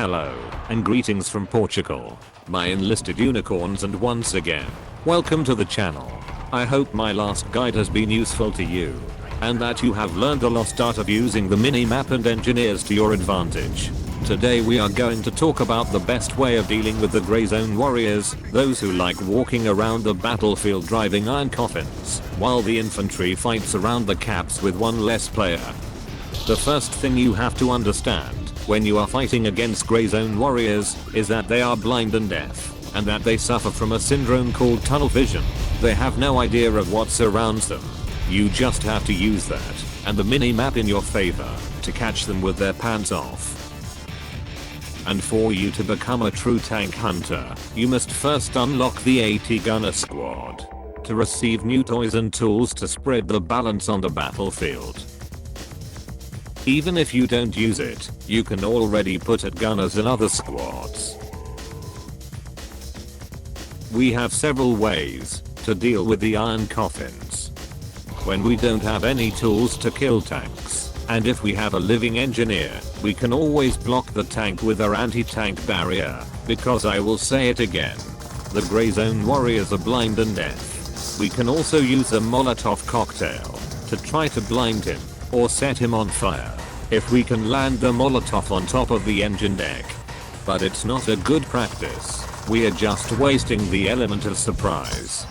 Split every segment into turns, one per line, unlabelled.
Hello, and greetings from Portugal, my enlisted unicorns, and once again, welcome to the channel. I hope my last guide has been useful to you, and that you have learned a lot out of using the mini-map and engineers to your advantage. Today we are going to talk about the best way of dealing with the Grey Zone warriors, those who like walking around the battlefield driving iron coffins, while the infantry fights around the caps with one less player. The first thing you have to understand when you are fighting against Grey Zone warriors is that they are blind and deaf, and that they suffer from a syndrome called tunnel vision. They have no idea of what surrounds them. You just have to use that and the mini-map in your favor to catch them with their pants off. And for you to become a true tank hunter, you must first unlock the AT Gunner Squad to receive new toys and tools to spread the balance on the battlefield. Even if you don't use it, you can already put at gunners in other squads. We have several ways to deal with the iron coffins. When we don't have any tools to kill tanks, and if we have a living engineer, we can always block the tank with our anti-tank barrier, because I will say it again, the Grey Zone warriors are blind and deaf. We can also use a Molotov cocktail to try to blind him or set him on fire if we can land the Molotov on top of the engine deck. But it's not a good practice. We are just wasting the element of surprise.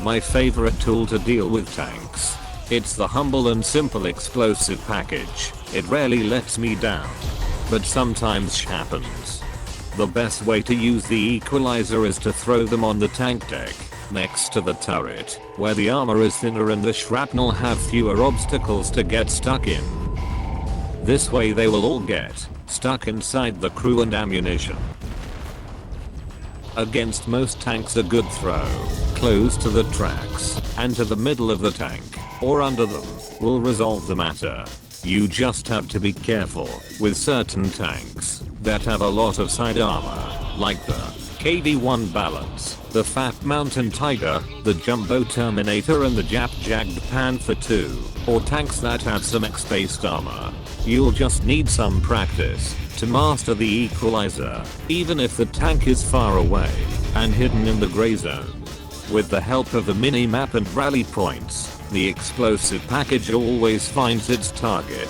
My favorite tool to deal with tanks. It's the humble and simple explosive package. It rarely lets me down, but sometimes happens. The best way to use the equalizer is to throw them on the tank deck, next to the turret, where the armor is thinner and the shrapnel have fewer obstacles to get stuck in. This way they will all get stuck inside the crew and ammunition. Against most tanks, a good throw close to the tracks and to the middle of the tank or under them will resolve the matter. You just have to be careful with certain tanks that have a lot of side armor, like the KV-1 Balance, the Fat Mountain Tiger, the Jumbo Terminator, and the Jap-Jagged Panther II, or tanks that have some X-based armor. You'll just need some practice to master the equalizer, even if the tank is far away and hidden in the Grey Zone. With the help of the mini-map and rally points, the explosive package always finds its target.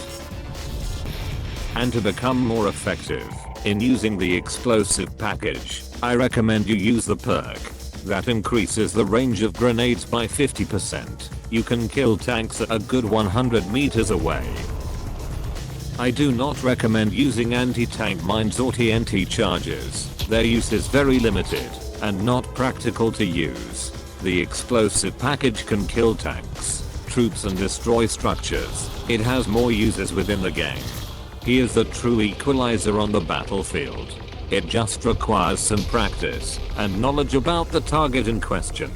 And to become more effective in using the explosive package, I recommend you use the perk that increases the range of grenades by 50%. You can kill tanks at a good 100 meters away. I do not recommend using anti-tank mines or TNT charges. Their use is very limited and not practical to use. The explosive package can kill tanks, troops, and destroy structures. It has more uses within the game. He is the true equalizer on the battlefield. It just requires some practice and knowledge about the target in question.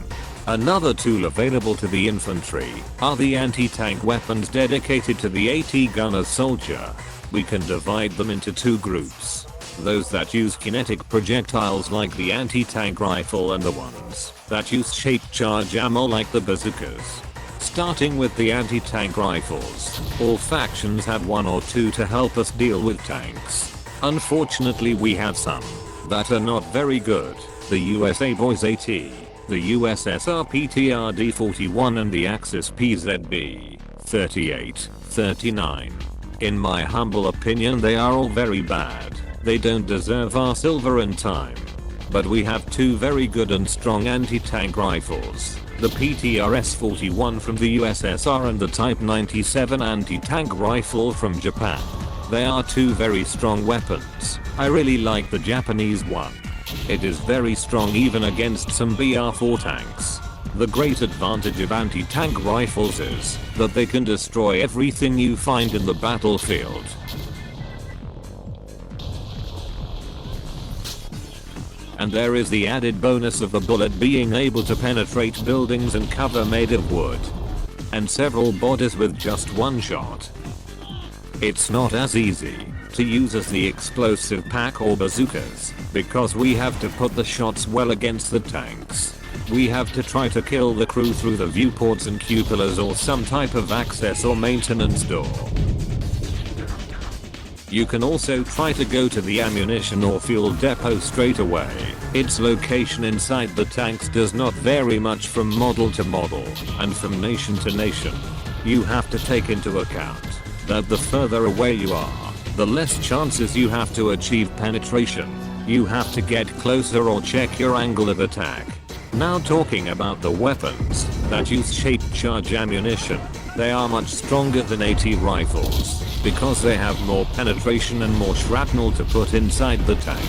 Another tool available to the infantry are the anti-tank weapons dedicated to the AT Gunner soldier. We can divide them into two groups. Those that use kinetic projectiles like the anti-tank rifle, and the ones that use shaped charge ammo like the bazookas. Starting with the anti-tank rifles, all factions have one or two to help us deal with tanks. Unfortunately, we have some that are not very good. The USA Boys AT, the USSR PTRD-41, and the Axis PZB 38-39. In my humble opinion, they are all very bad. They don't deserve our silver and time. But we have two very good and strong anti-tank rifles. The PTRS-41 from the USSR and the Type 97 anti-tank rifle from Japan. They are two very strong weapons. I really like the Japanese one. It is very strong even against some BR-4 tanks. The great advantage of anti-tank rifles is that they can destroy everything you find in the battlefield. And there is the added bonus of the bullet being able to penetrate buildings and cover made of wood, and several bodies with just one shot. It's not as easy to use as the explosive pack or bazookas, because we have to put the shots well against the tanks. We have to try to kill the crew through the viewports and cupolas or some type of access or maintenance door. You can also try to go to the ammunition or fuel depot straight away. Its location inside the tanks does not vary much from model to model and from nation to nation. You have to take into account that the further away you are, the less chances you have to achieve penetration. You have to get closer or check your angle of attack. Now talking about the weapons that use shaped charge ammunition, they are much stronger than AT rifles because they have more penetration and more shrapnel to put inside the tank.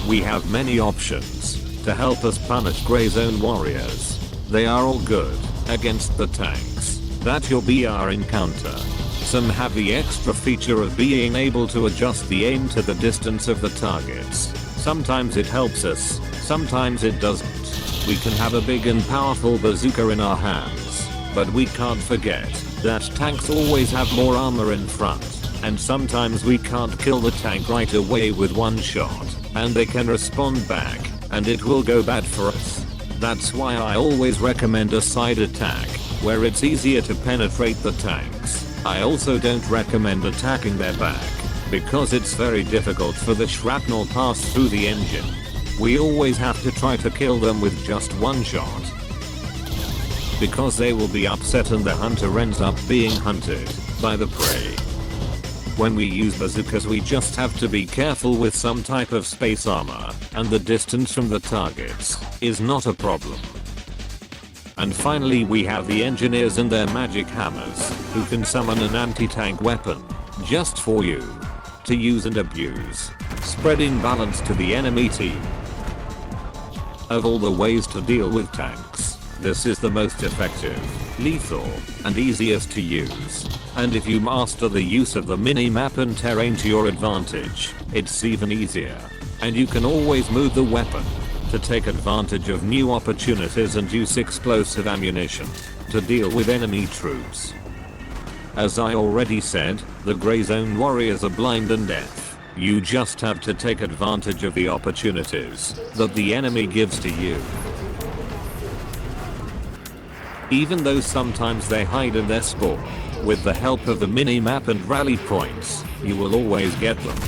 We have many options to help us punish gray zone warriors. They are all good against the tanks that your BR encounter. Some have the extra feature of being able to adjust the aim to the distance of the targets. Sometimes it helps us, sometimes it doesn't. We can have a big and powerful bazooka in our hands, but we can't forget that tanks always have more armor in front, and sometimes we can't kill the tank right away with one shot, and they can respond back, and it will go bad for us. That's why I always recommend a side attack, where it's easier to penetrate the tanks. I also don't recommend attacking their back, because it's very difficult for the shrapnel pass through the engine. We always have to try to kill them with just one shot, because they will be upset and the hunter ends up being hunted by the prey. When we use bazookas we just have to be careful with some type of space armor, and the distance from the targets is not a problem. And finally we have the engineers and their magic hammers, who can summon an anti-tank weapon just for you to use and abuse, spreading balance to the enemy team. Of all the ways to deal with tanks, this is the most effective, lethal, and easiest to use. And if you master the use of the mini-map and terrain to your advantage, it's even easier. And you can always move the weapon to take advantage of new opportunities and use explosive ammunition to deal with enemy troops. As I already said, the Grey Zone warriors are blind and deaf. You just have to take advantage of the opportunities that the enemy gives to you. Even though sometimes they hide in their spawn, with the help of the mini-map and rally points, you will always get them.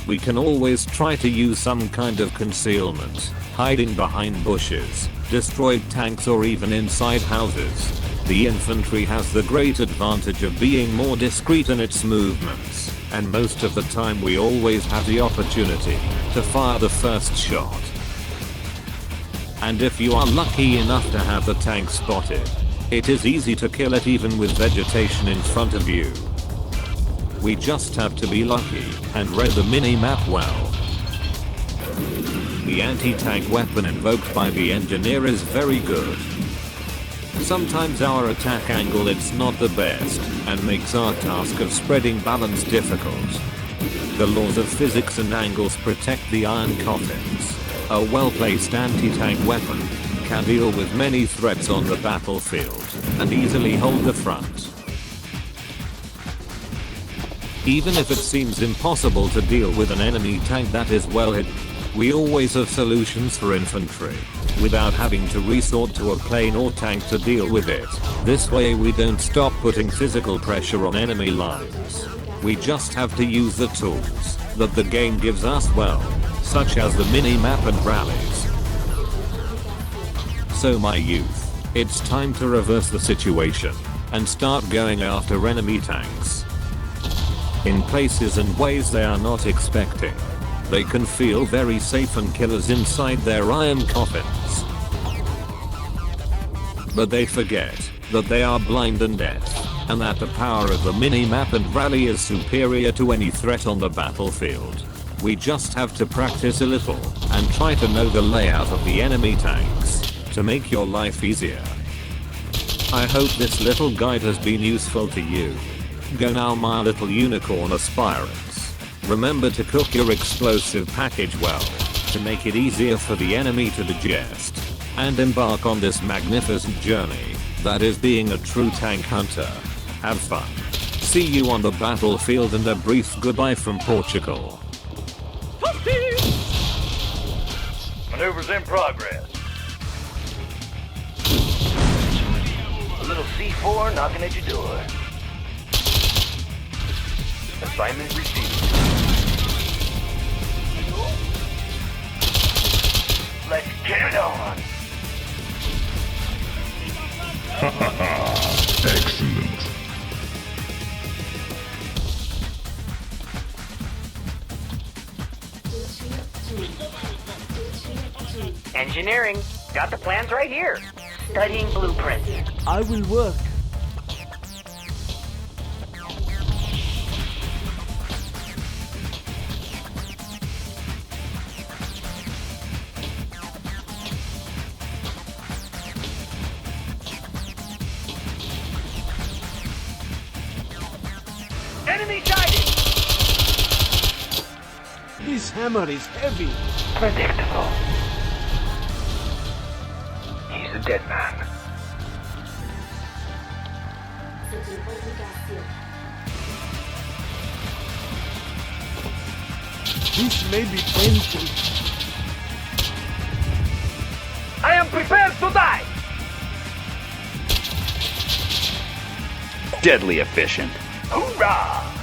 We can always try to use some kind of concealment, hiding behind bushes, destroyed tanks or even inside houses. The infantry has the great advantage of being more discreet in its movements, and most of the time we always have the opportunity to fire the first shot. And if you are lucky enough to have the tank spotted, it is easy to kill it even with vegetation in front of you. We just have to be lucky and read the mini-map well. The anti-tank weapon invoked by the engineer is very good. Sometimes our attack angle is not the best and makes our task of spreading balance difficult. The laws of physics and angles protect the iron coffins. A well-placed anti-tank weapon can deal with many threats on the battlefield and easily hold the front. Even if it seems impossible to deal with an enemy tank that is well hidden, we always have solutions for infantry, without having to resort to a plane or tank to deal with it. This way we don't stop putting physical pressure on enemy lines. We just have to use the tools that the game gives us well, such as the mini-map and rallies. So my youth, it's time to reverse the situation and start going after enemy tanks in places and ways they are not expecting. They can feel very safe and killers inside their iron coffins. But they forget that they are blind and deaf, and that the power of the mini-map and rally is superior to any threat on the battlefield. We just have to practice a little and try to know the layout of the enemy tanks to make your life easier. I hope this little guide has been useful to you. Go now my little unicorn aspirants. Remember to cook your explosive package well, to make it easier for the enemy to digest, and embark on this magnificent journey that is being a true tank hunter. Have fun. See you on the battlefield, and a brief goodbye from Portugal.
Maneuvers in progress. A little C4 knocking at your door. Assignment received. Let's get it on.
Excellent.
Engineering. Got the plans right here. Studying blueprints.
I will work.
Enemy sighted!
This hammer is heavy.
Predictable. He's a dead man.
This may be painful.
I am prepared to die!
Deadly efficient.
Hoorah!